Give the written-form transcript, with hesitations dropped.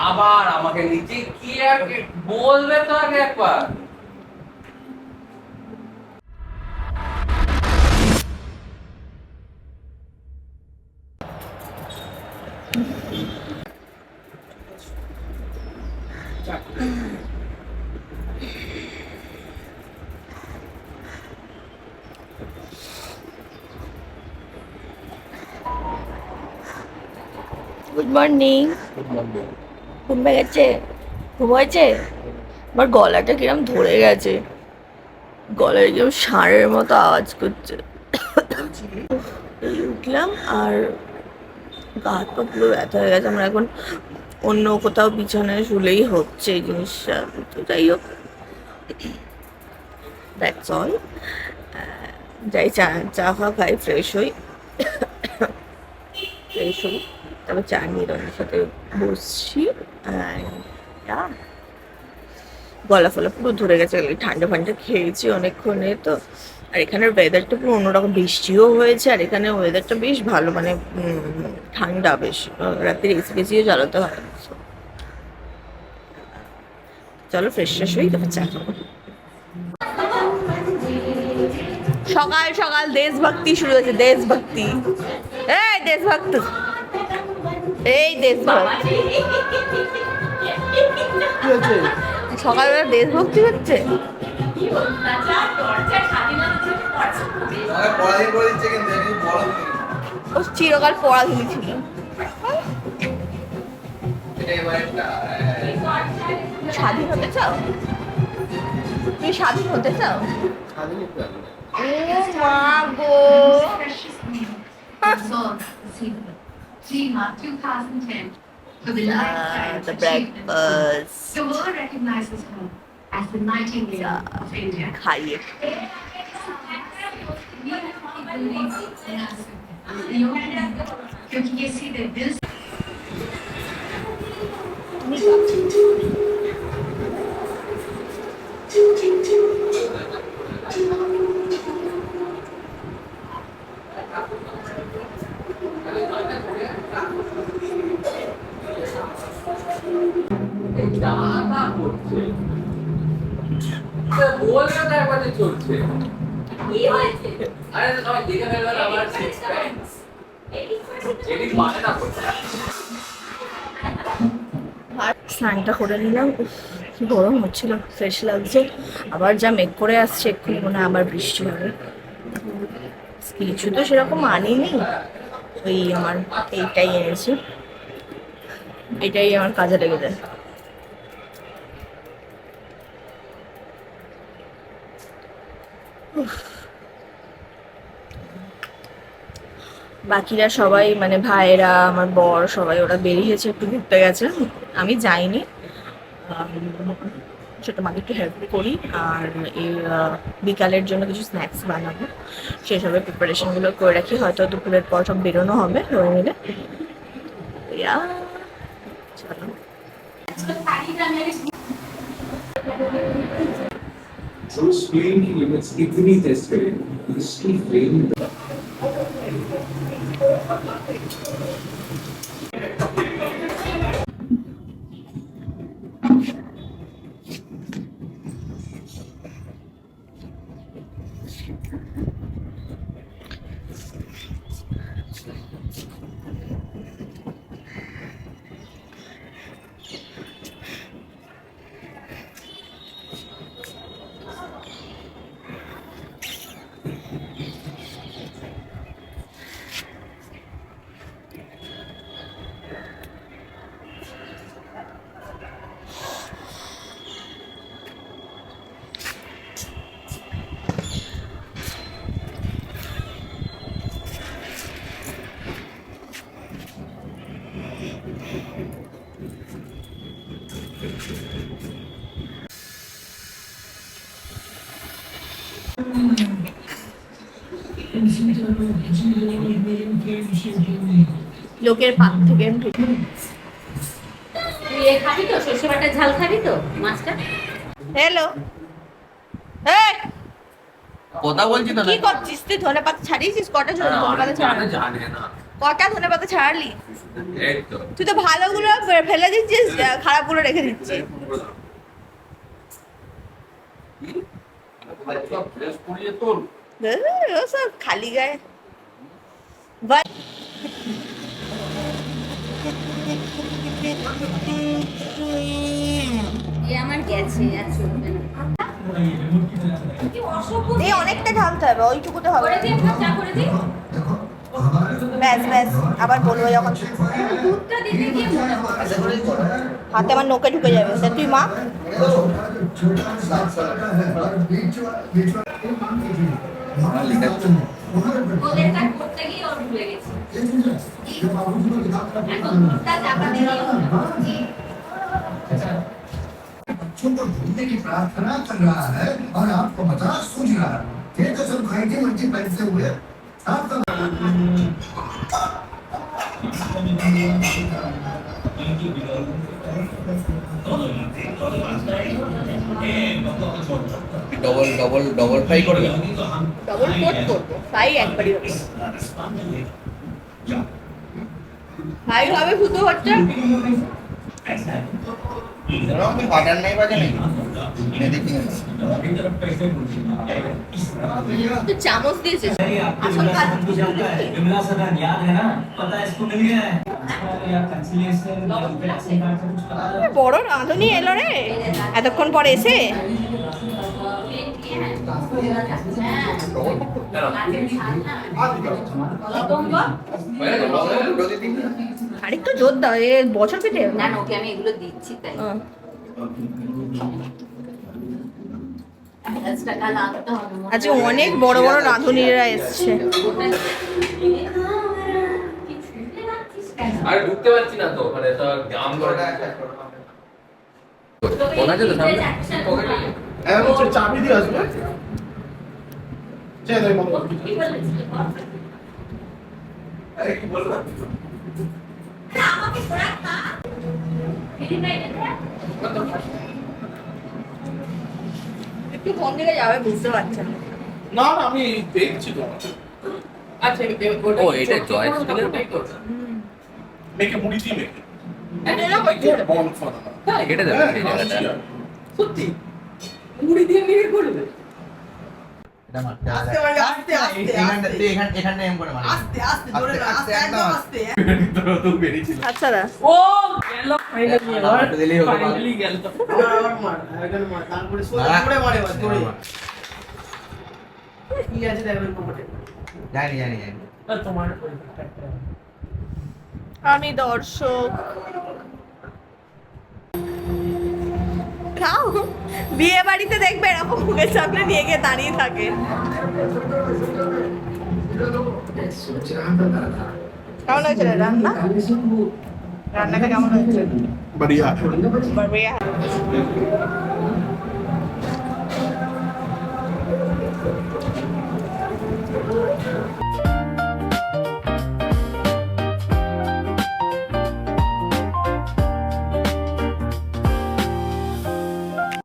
আবার আমাকে নিচে কি আর বলবে তো আগে একবার। Good morning. ঘুম পেয়ে গেছে? ঘুম হয়েছে? আমার গলাটা কিরম ধরে গেছে, গলায় কিরম ষাঁড়ের মতো আওয়াজ করছে। এই উঠলাম আর গা হাত পা পুরো ব্যথা হয়ে গেছে। আমার এখন অন্য কোথাও বিছানায় শুলেই হচ্ছে এই জিনিসটা। তো যাই হোক, দ্যাটস অল। যাই চা চা ফা খাই, ফ্রেশ হই, ফ্রেশ হই, তারপর চা নিয়ে রনের সাথে বসছি। গলা ফলা পুরো ধরে গেছে, ঠান্ডা ফান্ডা খেয়েছি অনেকক্ষণে তো। আর এখানের ওয়েদারটা পুরো অন্যরকম, বৃষ্টিও হয়েছে আর এখানে ওয়েদারটা বেশ ভালো, মানে ঠান্ডা বেশ। রাত্রে এসি ফেসিও চালাতে হয়। চলো ফ্রেশ ফ্রেশ হই, তারপর চা খাবো। সকাল সকাল দেশভক্তি শুরু হয়েছে, দেশভক্তি। এই দেশভক্ত, এই দেশভক্ত, সকালবেলা দেশভক্তি হচ্ছে। ও চিরকাল পড়াধুলি ছিল। স্বাধীন হতে চাও? তুমি স্বাধীন হতে চাও? ও মা গো। The breakfast. The world recognizes her as the Nightingale of India. খাইয়ে क्योंकि ये सीधे दिल से বলবে তো একবার যে চলছে কি হয়েছে। আরে সবাই দেখে ফেলবে আমার সিক্স প্যান্টস এটি মানে না করছে। স্নানটা করে নিলাম। কি গরম হচ্ছিল, ফ্রেশ লাগছে। আবার যা মেঘ করে আসছে, এক্ষুনি মনে হয় আবার বৃষ্টি হবে। কিছু তো সেরকম আনিনি, ওই আমার এইটাই এনেছি, এটাই আমার কাজে লেগে যায়। বাকিরা সবাই, মানে ভাইয়েরা, আমার বর, সবাই ওরা বেরিয়েছে, একটু ঘুরতে গেছে, আমি যাইনি। ছোটো মাকে একটু হেল্প করি আর এই বিকালের জন্য কিছু স্ন্যাক্স বানাবো, সেসবের প্রিপারেশনগুলো করে রাখি। হয়তো দুপুরের পর সব বেরোনো হবে সবাই মিলে। চলো। जो स्क्रीन की लिमिट्स इतनी टेस्ट करें, इसकी फ्रेम লোকের পাক থেকে তুই এ খাবি তো, সর্ষে বাটার ঝাল খাবি তো মাছটা? হ্যালো, কথা বলছি তো কি করছিস তুই? ধনে পাতা ছাড়িয়েছিস? কটা ধনে পাতা ছাড়া? জানে না কটা ধনে পাতা ছাড়ালি? এই তো তুই তো ভালোগুলো ফেলে দিচ্ছিস, খারাপগুলো রেখে দিচ্ছিস। ও সব খালি গায়ে। এ আমার গেছে আর চলবে না। এই অনেকটা ঢালতে হবে, ওইটুকুতে হবে করে না। দিই একটা চা করে দিই। ব্যাস ব্যাস, আবার বলবো যখন দুধটা দিতে গিয়ে মনে পড়ে। হাতে আমার নোকে ঢুকে যাবে। তা তুই মা ওদেরটা করতে গিয়ে ওর ভুলে গেছি। এখন দুধটা চাপা দিয়ে बच्चों को ढूंढने की प्रार्थना कर रहा है और आपको बता सूझ रहा है ये कसम खाएंगे मंजी पहनते हुए आपका ডবল ডবল ডবল ফ্রাই করবে ডবল কোট করবো, ফ্রাই একবারই হবে। ফ্রাই হবে শুধু হচ্ছে বাটার নাই বাজে নাকি দেখি তুই চামচ দিয়েছিস। আসল কাজ विमला सदा याद है ना पता है इसको मिल गया है या कंसिलिएशन या रिलेक्सिंग का कुछ पता है বড় রাঁধুনি এলো রে এতক্ষণ পরে এসে। আরেকটু জোর দাও, এ বছর পেটে না না, ওকে আমি এগুলো দিচ্ছি তাই। 10 টাকা লাগতে হবে মনে হয়। আজকে অনেক বড় বড় রাঁধুনিরা এসছে। আর ঢুকতে পারছি না তো মানে তো জাম করে ফোন আছে তো সামনে পকেটে চাবি দিয়ে আসবে কি বলেছিস? কি বলবো আমাকে ঘোরা খা। ফিরে বাইরে দে। একটু কোন দিকে যাবে বুঝতে পারছেন না। না না আমি দেখছি তো আচ্ছা ও এটা জয়স্টিকের ওটাই তো মেকে মুড়ি দিয়ে মেকে বল ফাটা তাই কেটে দেবে এই জায়গাটা সত্যি মুড়ি দিয়ে মেরে করবে আস্তে আস্তে আস্তে আস্তে এখানে এম করে মানে আস্তে আস্তে জোরে না আস্তে একদম আস্তে তো বেরিয়েছিল আচ্ছা দা ও গেল ফাইনালি ফাইনালি গেল জানি জানি জানি আমি দর্শক। খাও, বিয়ে বাড়িতে দেখবে এরকম মুখের সামনে নিয়ে গিয়ে দাঁড়িয়ে থাকে। কেমন হয়েছে রে রান্না? রান্নাটা কেমন হয়েছে? बढ़िया बढ़िया।